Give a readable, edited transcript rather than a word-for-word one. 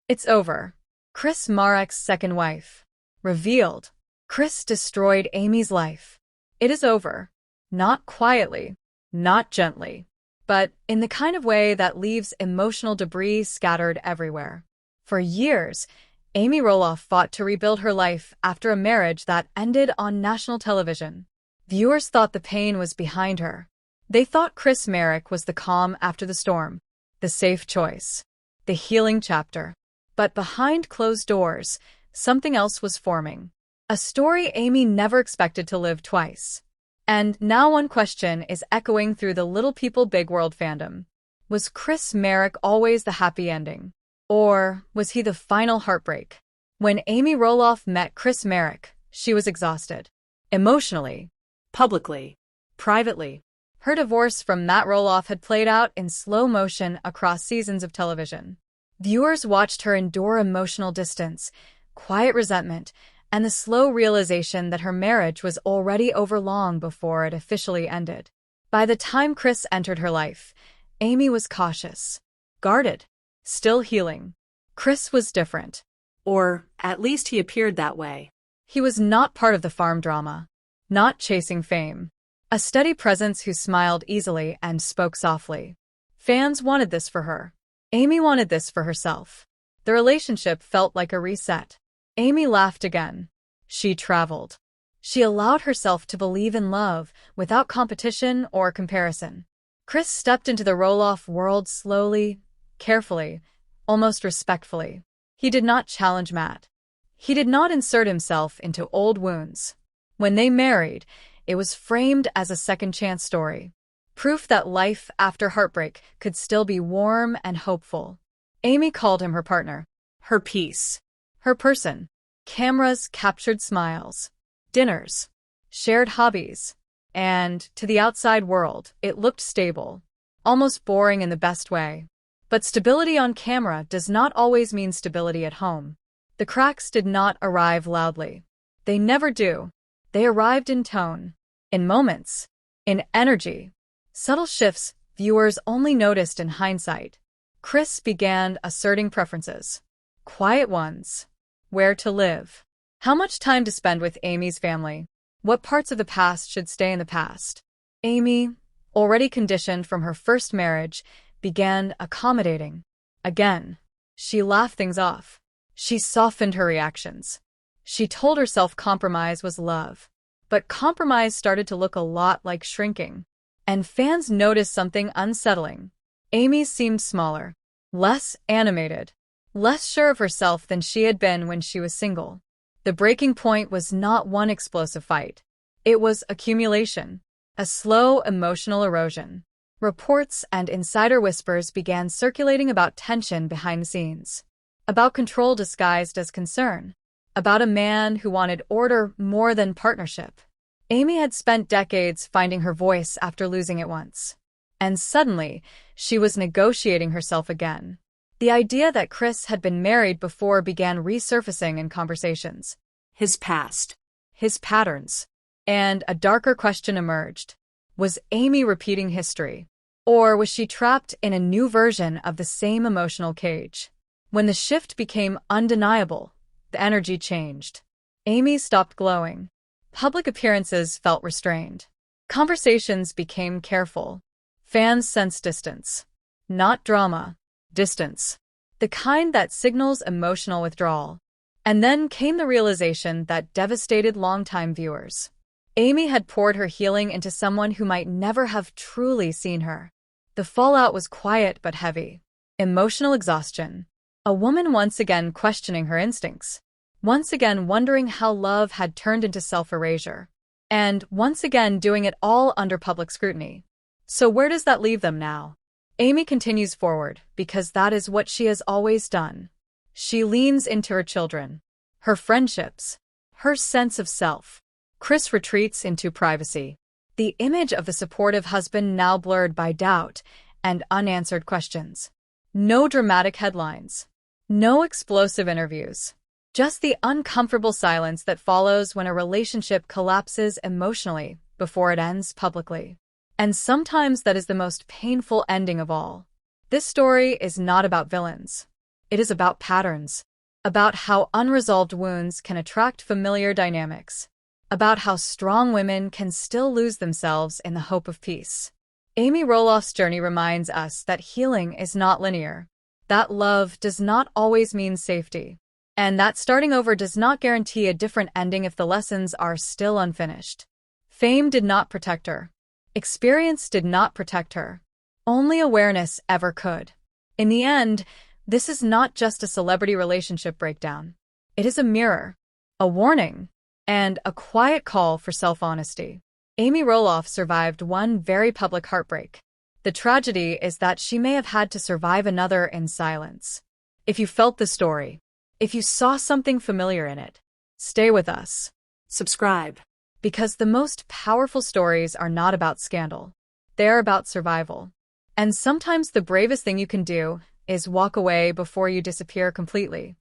It's over. Chris Marek's second wife. Revealed. Chris destroyed Amy's life. It is over. Not quietly, not gently, but in the kind of way that leaves emotional debris scattered everywhere. For years, Amy Roloff fought to rebuild her life after a marriage that ended on national television. Viewers thought the pain was behind her. They thought Chris Marek was the calm after the storm, the safe choice, the healing chapter. But behind closed doors, something else was forming. A story Amy never expected to live twice. And now one question is echoing through the Little People Big World fandom. Was Chris Marek always the happy ending? Or was he the final heartbreak? When Amy Roloff met Chris Marek, she was exhausted. Emotionally, publicly, privately. Her divorce from Matt Roloff had played out in slow motion across seasons of television. Viewers watched her endure emotional distance, quiet resentment, and the slow realization that her marriage was already over long before it officially ended. By the time Chris entered her life, Amy was cautious, guarded, still healing. Chris was different. Or at least he appeared that way. He was not part of the farm drama, not chasing fame. A steady presence who smiled easily and spoke softly. Fans wanted this for her. Amy wanted this for herself. The relationship felt like a reset. Amy laughed again. She traveled. She allowed herself to believe in love without competition or comparison. Chris stepped into the Roloff world slowly, carefully, almost respectfully. He did not challenge Matt. He did not insert himself into old wounds. When they married, it was framed as a second-chance story. Proof that life after heartbreak could still be warm and hopeful. Amy called him her partner, her peace, her person. Cameras captured smiles, dinners, shared hobbies, and, to the outside world, it looked stable, almost boring in the best way. But stability on camera does not always mean stability at home. The cracks did not arrive loudly. They never do. They arrived in tone, in moments, in energy. Subtle shifts viewers only noticed in hindsight. Chris began asserting preferences. Quiet ones. Where to live. How much time to spend with Amy's family. What parts of the past should stay in the past. Amy, already conditioned from her first marriage, began accommodating. Again, she laughed things off. She softened her reactions. She told herself compromise was love. But compromise started to look a lot like shrinking. And fans noticed something unsettling. Amy seemed smaller, less animated, less sure of herself than she had been when she was single. The breaking point was not one explosive fight. It was accumulation, a slow emotional erosion. Reports and insider whispers began circulating about tension behind the scenes, about control disguised as concern, about a man who wanted order more than partnership. Amy had spent decades finding her voice after losing it once. And suddenly, she was negotiating herself again. The idea that Chris had been married before began resurfacing in conversations. His past. His patterns. And a darker question emerged. Was Amy repeating history? Or was she trapped in a new version of the same emotional cage? When the shift became undeniable, the energy changed. Amy stopped glowing. Public appearances felt restrained. Conversations became careful. Fans sensed distance. Not drama. Distance. The kind that signals emotional withdrawal. And then came the realization that devastated longtime viewers. Amy had poured her healing into someone who might never have truly seen her. The fallout was quiet but heavy. Emotional exhaustion. A woman once again questioning her instincts. Once again wondering how love had turned into self-erasure. And once again doing it all under public scrutiny. So where does that leave them now? Amy continues forward because that is what she has always done. She leans into her children, her friendships, her sense of self. Chris retreats into privacy. The image of the supportive husband now blurred by doubt and unanswered questions. No dramatic headlines. No explosive interviews. Just the uncomfortable silence that follows when a relationship collapses emotionally before it ends publicly. And sometimes that is the most painful ending of all. This story is not about villains. It is about patterns, about how unresolved wounds can attract familiar dynamics, about how strong women can still lose themselves in the hope of peace. Amy Roloff's journey reminds us that healing is not linear, that love does not always mean safety, and that starting over does not guarantee a different ending if the lessons are still unfinished. Fame did not protect her. Experience did not protect her. Only awareness ever could. In the end, this is not just a celebrity relationship breakdown. It is a mirror, a warning, and a quiet call for self-honesty. Amy Roloff survived one very public heartbreak. The tragedy is that she may have had to survive another in silence. If you felt the story, if you saw something familiar in it, stay with us. Subscribe. Because the most powerful stories are not about scandal. They're about survival. And sometimes the bravest thing you can do is walk away before you disappear completely.